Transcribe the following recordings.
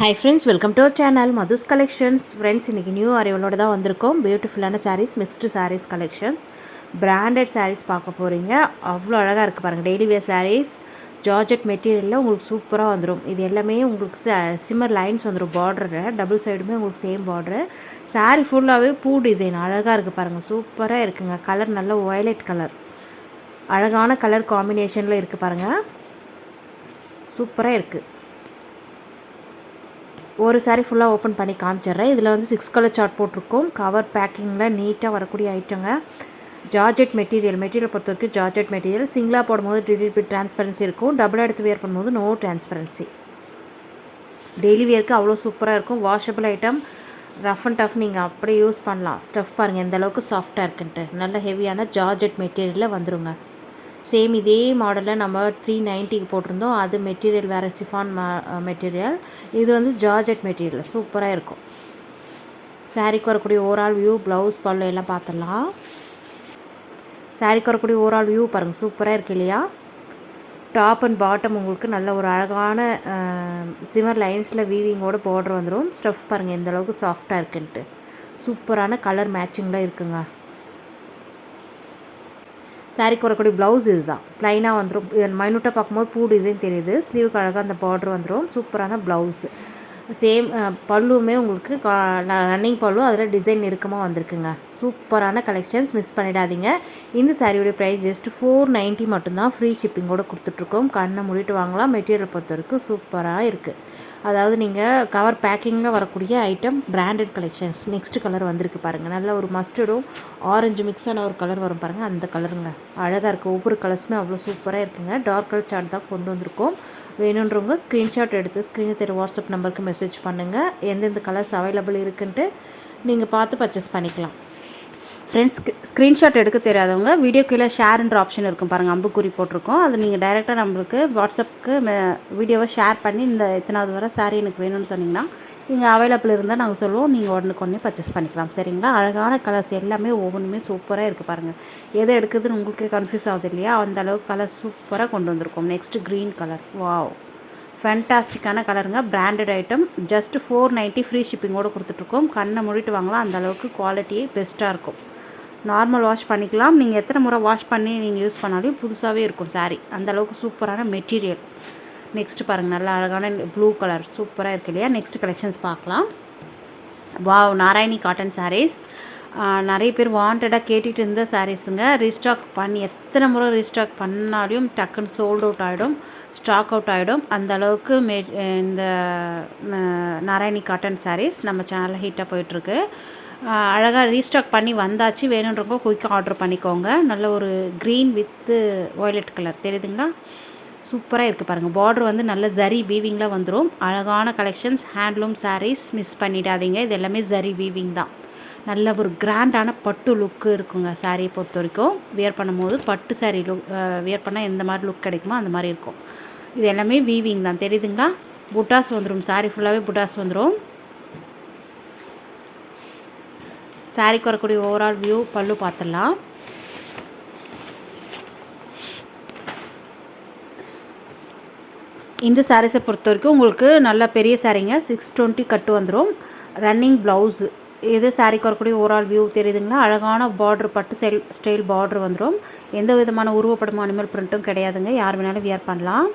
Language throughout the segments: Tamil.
Hi friends, welcome to our channel Madhu's collections. Friends, இன்றைக்கி நியூ அரைவலோட தான் வந்திருக்கோம். பியூட்டிஃபுல்லான sarees, mixed sarees collections, branded sarees பார்க்க போகிறீங்க. அவ்வளோ அழகாக இருக்குது பாருங்கள். டெய்லி வேர் சாரீஸ், ஜார்ஜெட் மெட்டீரியலில் உங்களுக்கு சூப்பராக வந்துடும். இது எல்லாமே உங்களுக்கு சிம்மர் லைன்ஸ் வந்துடும். பார்டரில் டபுள் சைடுமே உங்களுக்கு சேம் பார்டரு. சாரீ ஃபுல்லாகவே பூ டிசைன் அழகாக இருக்குது பாருங்கள். சூப்பராக இருக்குங்க. கலர் நல்ல வயலட் கலர், அழகான கலர் காம்பினேஷனில் இருக்குது பாருங்கள். சூப்பராக இருக்குது. ஒரு சாரீ ஃபுல்லாக ஓப்பன் பண்ணி காமிச்சிட்றேன். இதில் வந்து 6 கலர் சார்ட் போட்டிருக்கோம். கவர் பேக்கிங்கில் நீட்டாக வரக்கூடிய ஐட்டங்க. ஜார்ஜெட் மெட்டீரியல் பொறுத்த வரைக்கும் ஜார்ஜெட் மெட்டீரியல். சிங்கிளாக போடும்போது டிடிபி டிரான்ஸ்பரன்சி இருக்கும். டபுளாக எடுத்து வேர் பண்ணும்போது நோ டிரான்ஸ்பரன்சி. டெய்லி வேருக்கு அவ்வளோ சூப்பராக இருக்கும். Washable item, rough and tough நீங்கள் அப்படியே யூஸ் பண்ணலாம். ஸ்டஃப் பாருங்கள் எந்த அளவுக்கு சாஃப்டாக இருக்குன்ட்டு. நல்ல ஹெவியான ஜார்ஜெட் மெட்டீரியலில் வந்துருங்க. சேம் இதே மாடலில் நம்ம 390க்கு போட்டிருந்தோம். அது மெட்டீரியல் வேறு, சிஃபான் மெட்டீரியல். இது வந்து ஜார்ஜெட் மெட்டீரியல். சூப்பராக இருக்கும். சாரீக்கு வரக்கூடிய ஓவரால் வியூ, ப்ளவுஸ், பல்லு எல்லாம் பார்த்துடலாம். சாரீக்கு வரக்கூடிய ஓவரால் வியூ பாருங்கள். சூப்பராக இருக்குது இல்லையா? டாப் அண்ட் பாட்டம் உங்களுக்கு நல்ல ஒரு அழகான சிமர் லைன்ஸில் வீவிங்கோட பார்டர் வந்துடும். ஸ்டஃப் பாருங்கள் எந்த அளவுக்கு சாஃப்டாக இருக்குன்ட்டு. சூப்பரான கலர் மேட்சிங்கில் இருக்குங்க. சாரீக்கு வரக்கூடிய ப்ளவுஸ் இது தான். ப்ளைனாக வந்துடும். மைனூட்டாக பார்க்கும்போது பூ டிசைன் தெரியுது. ஸ்லீவுக்கு அழகாக அந்த பார்டர் வந்துடும். சூப்பரான ப்ளவுஸு. சேம் பல்லுமே உங்களுக்கு ரன்னிங் பல்லு, அதில் டிசைன் நெருக்கமாக வந்திருக்குங்க. சூப்பரான கலெக்ஷன்ஸ், மிஸ் பண்ணிடாதீங்க. இந்த சாரியோடைய ப்ரைஸ் ஜஸ்ட் 490 மட்டும்தான். ஃப்ரீ ஷிப்பிங்கோடு கொடுத்துட்ருக்கோம். கண்ணை மூடிட்டு வாங்கலாம். மெட்டீரியல் பொறுத்த வரைக்கும் சூப்பராக இருக்குது. அதாவது நீங்கள் கவர் பேக்கிங்கில் வரக்கூடிய item, branded collections. Next colour வந்திருக்கு பாருங்கள். நல்ல ஒரு மஸ்டர்டும் ஆரஞ்சு மிக்ஸான ஒரு கலர் வரும் பாருங்கள். அந்த கலருங்க அழகாக இருக்குது. ஒவ்வொரு கலர்ஸுமே அவ்வளோ சூப்பராக இருக்குங்க. டார்க் கலர் சார்ட் தான் கொண்டு வந்திருக்கோம். வேணுன்றவங்க ஸ்க்ரீன்ஷாட் எடுத்து ஸ்க்ரீனில் தெரிய வாட்ஸ்அப் நம்பருக்கு மெசேஜ் பண்ணுங்கள். எந்தெந்த கலர்ஸ் அவைலபிள் இருக்குன்ட்டு நீங்கள் பார்த்து பர்ச்சேஸ் பண்ணிக்கலாம். ஃப்ரெண்ட்ஸ், ஸ்க்ரீன்ஷாட் எடுக்க தெரியாதவங்க வீடியோ கீழே ஷேர்ன்ற ஆப்ஷன் இருக்கும் பாருங்கள். அம்புக்குறி போட்டிருக்கோம். அது நீங்கள் டைரெக்டாக நம்மளுக்கு வாட்ஸ்அப்புக்கு வீடியோவை ஷேர் பண்ணி இந்த இத்தனாவது வர சாரீ எனக்கு வேணும்னு சொன்னிங்கன்னா இங்கே அவைலபிள் இருந்தால் நாங்கள் சொல்லுவோம். நீங்கள் உடனே பர்ச்சேஸ் பண்ணிக்கலாம். சரிங்களா? அழகான கலர்ஸ் எல்லாமே ஒவ்வொன்றுமே சூப்பராக இருக்குது பாருங்கள். எதை எடுக்குதுன்னு உங்களுக்கு கன்ஃபியூஸ் ஆகுது இல்லையா? அந்த அளவுக்கு கலர் சூப்பராக கொண்டு வந்திருக்கோம். Next green colour. வாவ், ஃபேன்டாஸ்டிக்கான கலருங்க. Branded item. ஜஸ்ட் 490 ஃப்ரீ ஷிப்பிங்கோடு கொடுத்துட்ருக்கோம். கண்ணை மூடிட்டு வாங்கலாம். அந்த அளவுக்கு குவாலிட்டியே பெஸ்ட்டாக இருக்கும். நார்மல் வாஷ் பண்ணிக்கலாம். நீங்கள் எத்தனை முறை வாஷ் பண்ணி நீங்கள் யூஸ் பண்ணாலும் புதுசாகவே இருக்கும் சாரீ. அந்தளவுக்கு சூப்பரான மெட்டீரியல். நெக்ஸ்ட்டு பாருங்கள், நல்லா அழகான ப்ளூ கலர் சூப்பராக இருக்குது இல்லையா? நெக்ஸ்ட் கலெக்ஷன்ஸ் பார்க்கலாம். Wow, Narayani cotton sarees. நிறைய பேர் வாண்டடாக கேட்டுகிட்டு இருந்த சாரீஸுங்க. ரீஸ்டாக் பண்ணி எத்தனை முறை ரீஸ்டாக் பண்ணாலும் டக்குன்னு சோல்ட் அவுட் ஆகிடும், ஸ்டாக் அவுட் ஆகிடும். அந்த அளவுக்கு இந்த நாராயணி காட்டன் சாரீஸ் நம்ம சேனலில் ஹீட்டாக போயிட்டுருக்கு. அழகாக ரீஸ்டாக் பண்ணி வந்தாச்சு. வேணுன்றவங்க குயிக்காக ஆர்டர் பண்ணிக்கோங்க. நல்ல ஒரு க்ரீன் வித்து வயலட் கலர் தெரியுதுங்களா? சூப்பராக இருக்குது பாருங்கள். பார்டர் வந்து நல்ல ஜரி வீவிங்கில் வந்துடும். அழகான கலெக்ஷன்ஸ், ஹேண்ட்லூம் சாரீஸ். மிஸ் பண்ணிடாதீங்க. இது எல்லாமே ஜரி வீவிங் தான். நல்ல ஒரு கிராண்டான பட்டு லுக்கு இருக்குங்க சாரியை பொறுத்த வரைக்கும். வியர் பண்ணும்போது பட்டு சாரீ லுக் வியர் பண்ணால் எந்த மாதிரி லுக் கிடைக்குமோ அந்த மாதிரி இருக்கும். இது எல்லாமே வீவிங் தான். தெரியுதுங்களா? புட்டாஸ் வந்துடும். சாரீ ஃபுல்லாகவே புட்டாஸ் வந்துடும். சாரீக்கு வரக்கூடிய ஓவரால் வியூ, பல்லு பார்த்துடலாம். இந்த சாரீஸை பொறுத்த வரைக்கும் உங்களுக்கு நல்ல பெரிய சாரீங்க. 620 கட்டு வந்துடும். Running blouse. இது சாரீக்கு வரக்கூடிய ஓவரால் வியூ தெரியுதுங்களா? அழகான பார்டர், பட்டு ஸ்டைல் பார்டர் வந்துடும். எந்த விதமான உருவப்படமும் அனிமல் பிரிண்ட்டும் கிடையாதுங்க. யார் வேணாலும் வியர் பண்ணலாம்.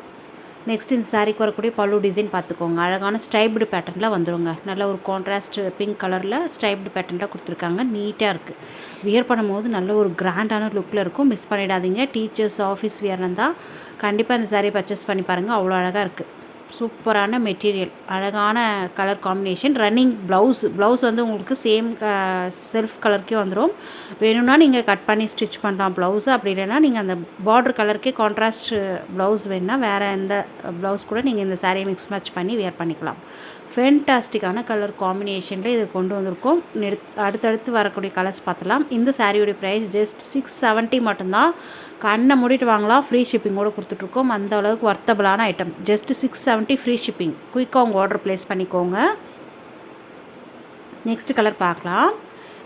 நெக்ஸ்ட் இந்த சாரீக்கு வரக்கூடிய பல்லு டிசைன் பார்த்துக்கோங்க. அழகான ஸ்ட்ரைப்டு பேட்டர்னில் வந்துடுங்க. நல்ல ஒரு கான்ட்ராஸ்ட் பிங்க் கலரில் ஸ்ட்ரைப்டு பேட்டர்னில் கொடுத்துருக்காங்க. நீட்டாக இருக்குது. வியர் பண்ணும்போது நல்ல ஒரு கிராண்டான லுக்கில் இருக்கும். மிஸ் பண்ணிடாதீங்க. டீச்சர்ஸ், ஆஃபீஸ் வியர் இருந்தால் கண்டிப்பாக இந்த சாரீ பர்ச்சேஸ் பண்ணி பாருங்கள். அவ்வளோ அழகாக இருக்குது. சூப்பரான மெட்டீரியல், அழகான கலர் காம்பினேஷன். ரன்னிங் ப்ளவுஸ் வந்து உங்களுக்கு சேம் செல்ஃப் கலருக்கே வந்துடும். வேணும்னா நீங்கள் கட் பண்ணி ஸ்டிச் பண்ணலாம் ப்ளவுஸு. அப்படி இல்லைன்னா நீங்கள் அந்த பார்டர் கலருக்கே கான்ட்ராஸ்ட் ப்ளவுஸ் வேணுன்னா வேறு எந்த ப்ளவுஸ் கூட நீங்கள் இந்த சாரியை மிக்ஸ் மேட்ச் பண்ணி வேர் பண்ணிக்கலாம். ஃபேன்டாஸ்டிக்கான கலர் காம்பினேஷனில் இது கொண்டு வந்திருக்கோம். அடுத்தடுத்து வரக்கூடிய கலர்ஸ் பார்த்துலாம். இந்த சாரியோடைய ப்ரைஸ் ஜஸ்ட் 670 மட்டும்தான். கண்ணை மூடிட்டு வாங்கலாம். ஃப்ரீ ஷிப்பிங்கோடு கொடுத்துட்ருக்கோம். அந்த அளவுக்கு வர்த்தபிளான ஐட்டம். Just 670 free shipping. குயிக்காக உங்கள் ஆர்டர் ப்ளேஸ் பண்ணிக்கோங்க. நெக்ஸ்ட் கலர் பார்க்கலாம்.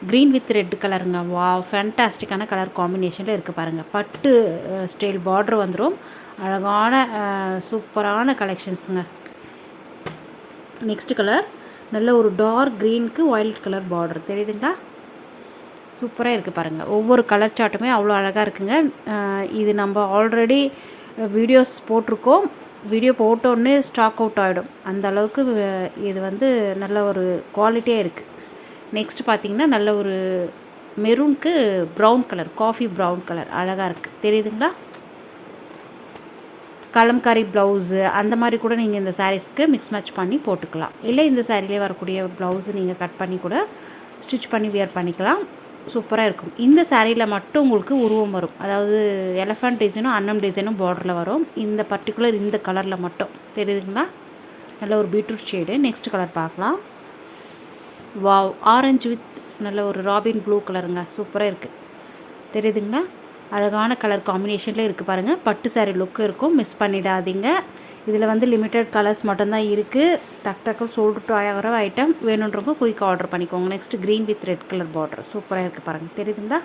க்ரீன் வித் ரெட் கலருங்க. வா, ஃபேன்டாஸ்டிக்கான கலர் காம்பினேஷனில் இருக்குது பாருங்கள். பட்டு ஸ்டைல் பார்டர் வந்துடும். அழகான சூப்பரான கலெக்ஷன்ஸுங்க. நெக்ஸ்ட் கலர் நல்ல ஒரு டார்க் க்ரீனுக்கு வயலட் கலர் பார்டர் தெரியுதுங்களா? சூப்பராக இருக்குது பாருங்கள். ஒவ்வொரு கலர் சார்ட்டுமே அவ்வளோ அழகாக இருக்குங்க. இது நம்ம ஆல்ரெடி வீடியோஸ் போட்டிருக்கோம். வீடியோ போட்டோன்னே ஸ்டாக் அவுட் ஆகிடும். அந்த அளவுக்கு இது வந்து நல்ல ஒரு குவாலிட்டியாக இருக்குது. நெக்ஸ்ட் பார்த்திங்கன்னா நல்ல ஒரு மெரூனுக்கு brown colour, coffee brown colour அழகாக இருக்குது தெரியுதுங்களா? கலம்காரி ப்ளவுஸு அந்த மாதிரி கூட நீங்கள் இந்த சாரீஸ்க்கு மிக்ஸ் மேட்ச் பண்ணி போட்டுக்கலாம். இல்லை இந்த சாரீலே வரக்கூடிய ப்ளவுஸு நீங்கள் கட் பண்ணி கூட ஸ்டிச் பண்ணி வியர் பண்ணிக்கலாம். சூப்பராக இருக்கும். இந்த சாரியில் மட்டும் உங்களுக்கு உருவம் வரும். அதாவது எலஃபண்ட் டிசைனும் அன்னம் டிசைனும் பார்டரில் வரும். இந்த பர்டிகுலர் இந்த கலரில் மட்டும் தெரியுதுங்களா? நல்ல ஒரு பீட்ரூட் ஷேடு. நெக்ஸ்ட் கலர் பார்க்கலாம். வாவ், ஆரஞ்சு வித் நல்ல ஒரு ராபின் ப்ளூ கலருங்க. சூப்பராக இருக்குது தெரியுதுங்களா? அழகான கலர் காம்பினேஷனில் இருக்குது பாருங்கள். பட்டு சாரீ லுக்கு இருக்கும், மிஸ் பண்ணிடாதீங்க. இதில் வந்து லிமிட்டட் கலர்ஸ் மட்டும்தான் இருக்குது. டக் டக்கு சோல்டு டு ஆகிற ஐட்டம் வேணுன்றவங்க குயிக்காக ஆர்டர் பண்ணிக்கோங்க. Next green with red colour border சூப்பராக இருக்குது பாருங்கள் தெரியுதுங்களா?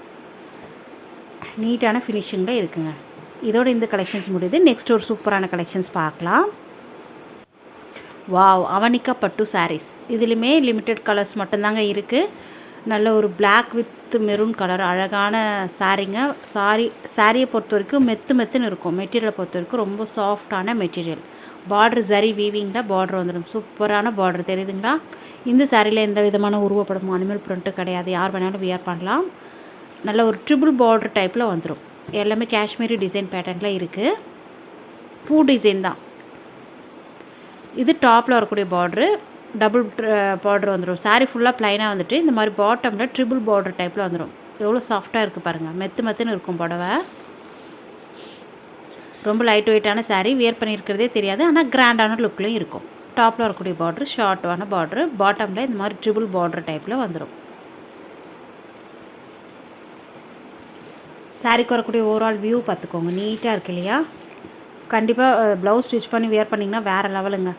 நீட்டான ஃபினிஷிங்கில் இருக்குங்க. இதோட இந்த கலெக்ஷன்ஸ் முடியுது. நெக்ஸ்ட் ஒரு சூப்பரான கலெக்ஷன்ஸ் பார்க்கலாம். வாவ், அவனிகா பட்டு சாரீஸ். இதுலேயுமே லிமிட்டட் கலர்ஸ் மட்டும்தாங்க இருக்குது. நல்ல ஒரு பிளாக் வித் மெரூன் கலர் அழகான சாரீங்க. சாரியை பொறுத்த வரைக்கும் மெத்துன்னு இருக்கும். மெட்டீரியலை பொறுத்த வரைக்கும் ரொம்ப சாஃப்டான மெட்டீரியல். பார்டர் சரி வீவிங்கில் பார்டர் வந்துடும். சூப்பரான பார்டர் தெரியுதுங்களா? இந்த சாரியில் எந்த விதமான உருவப்படும் அனிமல் பிரிண்ட்டு கிடையாது. யார் வேணாலும் வியர் பண்ணலாம். நல்ல ஒரு ட்ரிபிள் பார்டர் டைப்பில் வந்துடும். எல்லாமே காஷ்மீரி டிசைன் பேட்டர்னில் இருக்குது. பூ டிசைன் தான் இது. டாப்பில் வரக்கூடிய பார்ட்ரு டபுள் பார்டர் வந்துடும். சாரீ ஃபுல்லாக ப்ளைனாக வந்துட்டு இந்த மாதிரி பாட்டமில் ட்ரிபிள் பார்டர் டைப்பில் வந்துடும். எவ்வளோ சாஃப்டாக இருக்குது பாருங்கள். மெத்துன்னு இருக்கும் புடவை. ரொம்ப லைட் வெயிட்டான சாரீ. வியர் பண்ணியிருக்கிறதே தெரியாது. ஆனால் கிராண்டான லுக்லையும் இருக்கும். டாப்பில் வரக்கூடிய பார்டர் ஷார்ட்டான பார்டரு. பாட்டமில் இந்த மாதிரி ட்ரிபிள் பார்டர் டைப்பில் வந்துடும். சாரீக்கு வரக்கூடிய ஓவரால் வியூ பார்த்துக்கோங்க. நீட்டாக இருக்கு இல்லையா? கண்டிப்பாக ப்ளவுஸ் ஸ்டிச் பண்ணி வியர் பண்ணிங்கன்னா வேறு லெவலுங்க.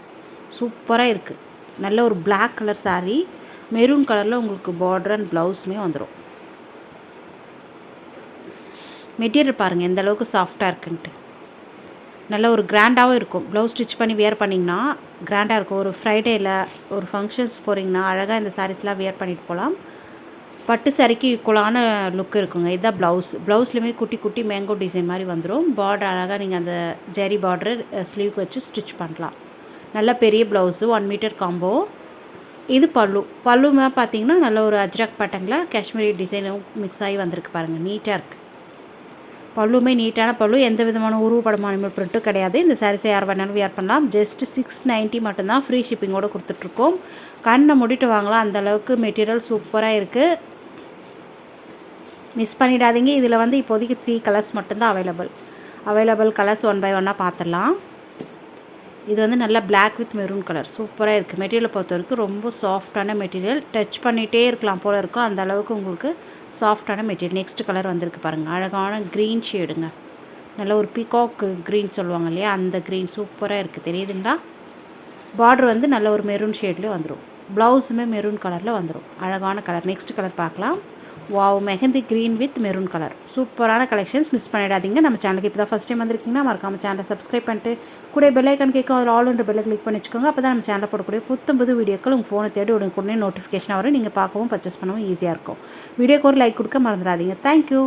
சூப்பராக இருக்குது. நல்ல ஒரு பிளாக் கலர் சாரீ, மெரூன் கலரில் உங்களுக்கு பார்டர் அண்ட் ப்ளவுஸுமே வந்துடும். மெட்டீரியல் பாருங்கள் எந்த அளவுக்கு சாஃப்டாக இருக்குன்ட்டு. நல்ல ஒரு கிராண்டாகவும் இருக்கும். ப்ளவுஸ் ஸ்டிச் பண்ணி வியர் பண்ணிங்கன்னா கிராண்டாக இருக்கும். ஒரு ஃப்ரைடேயில் ஒரு ஃபங்க்ஷன்ஸ் போகிறீங்கன்னா அழகாக இந்த சாரீஸ்லாம் வியர் பண்ணிட்டு போகலாம். பட்டு சாரிக்கு ஈக்குவலான லுக் இருக்குங்க. இதுதான் ப்ளவுஸ்லேயுமே குட்டி குட்டி மேங்கோ டிசைன் மாதிரி வந்துடும். பார்டர் அழகாக நீங்கள் அந்த ஜெரி பார்டர் ஸ்லீவ்க்கு வச்சு ஸ்டிச் பண்ணலாம். நல்ல பெரிய ப்ளவுஸு 1 மீட்டர் காம்போ. இது பல்லுமே பார்த்தீங்கன்னா நல்ல ஒரு அஜ்ரக் பேட்டர்னில் காஷ்மீரி டிசைனும் மிக்ஸ் ஆகி வந்திருக்கு பாருங்கள். நீட்டாக இருக்குது. பல்லுமே நீட்டான பல்லு. எந்த விதமான உருவப்படமான பிரிண்ட்டும் கிடையாது. இந்த சாரீஸை யார் வேணாலும் வியர் பண்ணலாம். ஜஸ்ட் 690 மட்டும்தான். ஃப்ரீ ஷிப்பிங்கோடு கொடுத்துட்ருக்கோம். கண்ணை மூடிட்டு வாங்கலாம். அந்தளவுக்கு மெட்டீரியல் சூப்பராக இருக்குது. மிஸ் பண்ணிடாதீங்க. இதில் வந்து இப்போதைக்கு 3 கலர்ஸ் மட்டும்தான் அவைலபிள் கலர்ஸ் 1 by 1 பார்த்துடலாம். இது வந்து நல்லா பிளாக் வித் மெரூன் கலர் சூப்பராக இருக்குது. மெட்டீரியலை பொறுத்த வரைக்கும் ரொம்ப சாஃப்டான மெட்டீரியல். டச் பண்ணிகிட்டே இருக்கலாம் போல் இருக்கும். அந்த அளவுக்கு உங்களுக்கு சாஃப்டான மெட்டீரியல். நெக்ஸ்ட் கலர் வந்திருக்கு பாருங்கள். அழகான க்ரீன் ஷேடுங்க. நல்ல ஒரு பீகாக் க்ரீன் சொல்லுவாங்க இல்லையா, அந்த க்ரீன் சூப்பராக இருக்குது தெரியுதுங்களா? பார்டர் வந்து நல்ல ஒரு மெரூன் ஷேட்லேயே வந்துடும். ப்ளவுஸுமே மெரூன் கலரில் வந்துடும். அழகான கலர். நெக்ஸ்ட் கலர் பார்க்கலாம். Wow, mehndi green with maroon colour சூப்பரான கலெக்ஷன்ஸ். மிஸ் பண்ணிடாதீங்க. நம்ம சேனலுக்கு இப்போ தான் ஃபஸ்ட் டைம் வந்திருக்கீங்கன்னா மறக்காமல் சேனலை சப்ஸ்கிரைப் பண்ணிட்டு கூட பெல் ஐக்கான் கேட்கும். அதில் ஆல் என்ற பெல்லை கிளிக் பண்ணி வச்சுக்கோங்க. அப்போ தான் நம்ம சேனலில் போடக்கூடிய புது வீடியோக்கள் உங்கள் ஃபோனை தேடி உடனே நோட்டிஃபிகேஷன் வரும். நீங்கள் பார்க்கவும் பர்ச்சேஸ் பண்ணவும் ஈஸியாக இருக்கும். வீடியோக்கு ஒரு லைக் கொடுக்க மறந்துடாதீங்க. தேங்க்யூ.